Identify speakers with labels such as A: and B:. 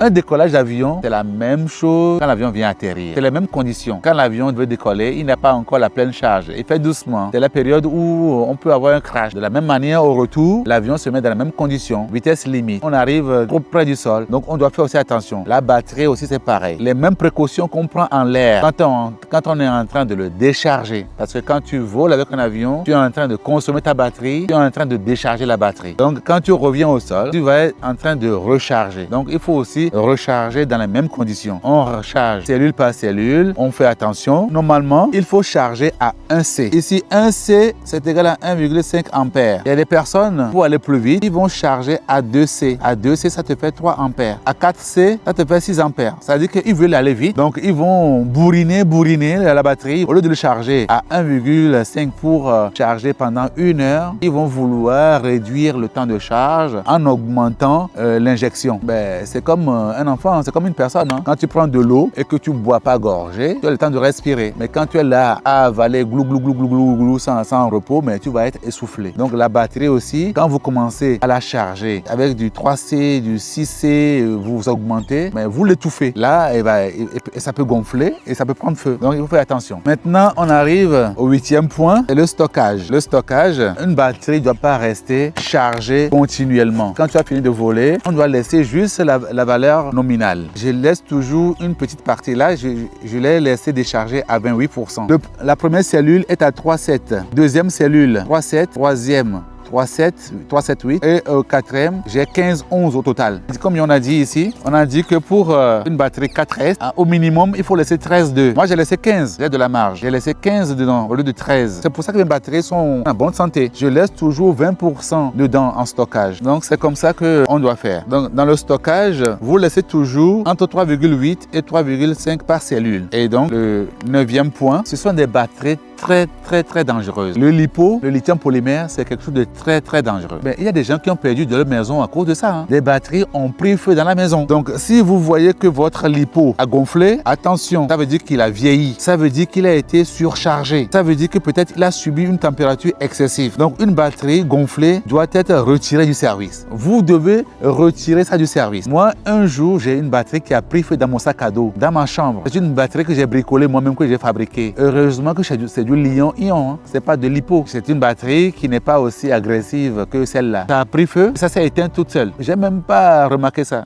A: Un décollage d'avion, c'est la même chose quand l'avion vient atterrir. C'est les mêmes conditions. Quand l'avion veut décoller, il n'a pas encore la pleine charge. Il fait doucement. C'est la période où on peut avoir un crash. De la même manière, au retour, l'avion se met dans la même condition. Vitesse limite. On arrive trop près du sol. Donc, on doit faire aussi attention. La batterie aussi, c'est pareil. Les mêmes précautions qu'on prend en l'air quand on est en train de le décharger. Parce que quand tu voles avec un avion, tu es en train de consommer ta batterie, tu es en train de décharger la batterie. Donc, quand tu reviens au sol, tu vas être en train de recharger. Donc, il faut aussi recharger dans les mêmes conditions. On recharge cellule par cellule. On fait attention. Normalement, il faut charger à 1 C. Ici, 1 C, c'est égal à 1,5 ampères. Il y a des personnes, pour aller plus vite, ils vont charger à 2 C. À 2 C, ça te fait 3 ampères. À 4 C, ça te fait 6 ampères. Ça veut dire qu'ils veulent aller vite. Donc, ils vont bourriner la batterie. Au lieu de le charger à 1,5 pour charger pendant 1 heure, ils vont vouloir réduire le temps de charge en augmentant l'injection. C'est comme un enfant, c'est comme une personne. Quand tu prends de l'eau et que tu ne bois pas gorgée, tu as le temps de respirer. Mais quand tu es là à avaler glou glou glou glou glou glou sans repos, mais tu vas être essoufflé. Donc la batterie aussi, quand vous commencez à la charger avec du 3C, du 6C, vous augmentez, mais vous l'étouffez. Là, ça peut gonfler et ça peut prendre feu. Donc il faut faire attention. Maintenant, on arrive au 8e point, c'est le stockage. Le stockage, une batterie ne doit pas rester chargée continuellement. Quand tu as fini de voler, on doit laisser juste la valeur nominale. Je laisse toujours une petite partie là, je l'ai laissé décharger à 28%. La première cellule est à 3,7. Deuxième cellule, 3,7. Troisième, 3,7, et au quatrième, j'ai 15,11 au total. Comme on a dit ici, on a dit que pour une batterie 4S, au minimum, il faut laisser 13,2. Moi, j'ai laissé 15, j'ai de la marge. J'ai laissé 15 dedans au lieu de 13. C'est pour ça que mes batteries sont en bonne santé. Je laisse toujours 20% dedans en stockage. Donc, c'est comme ça qu'on doit faire. Donc, dans le stockage, vous laissez toujours entre 3,8 et 3,5 par cellule. Et donc, le 9e point, ce sont des batteries très dangereuses. Le LiPo, le lithium polymère, c'est quelque chose de très dangereux. Mais il y a des gens qui ont perdu de leur maison à cause de ça. Des batteries ont pris feu dans la maison. Donc, si vous voyez que votre LiPo a gonflé, attention, ça veut dire qu'il a vieilli. Ça veut dire qu'il a été surchargé. Ça veut dire que peut-être il a subi une température excessive. Donc, une batterie gonflée doit être retirée du service. Vous devez retirer ça du service. Moi, un jour, j'ai une batterie qui a pris feu dans mon sac à dos, dans ma chambre. C'est une batterie que j'ai bricolée moi-même, que j'ai fabriquée. Heureusement que c'est du lithium-ion, c'est pas de LiPo. C'est une batterie qui n'est pas aussi agressive que celle-là. Ça a pris feu, ça s'est éteint toute seule. J'ai même pas remarqué ça.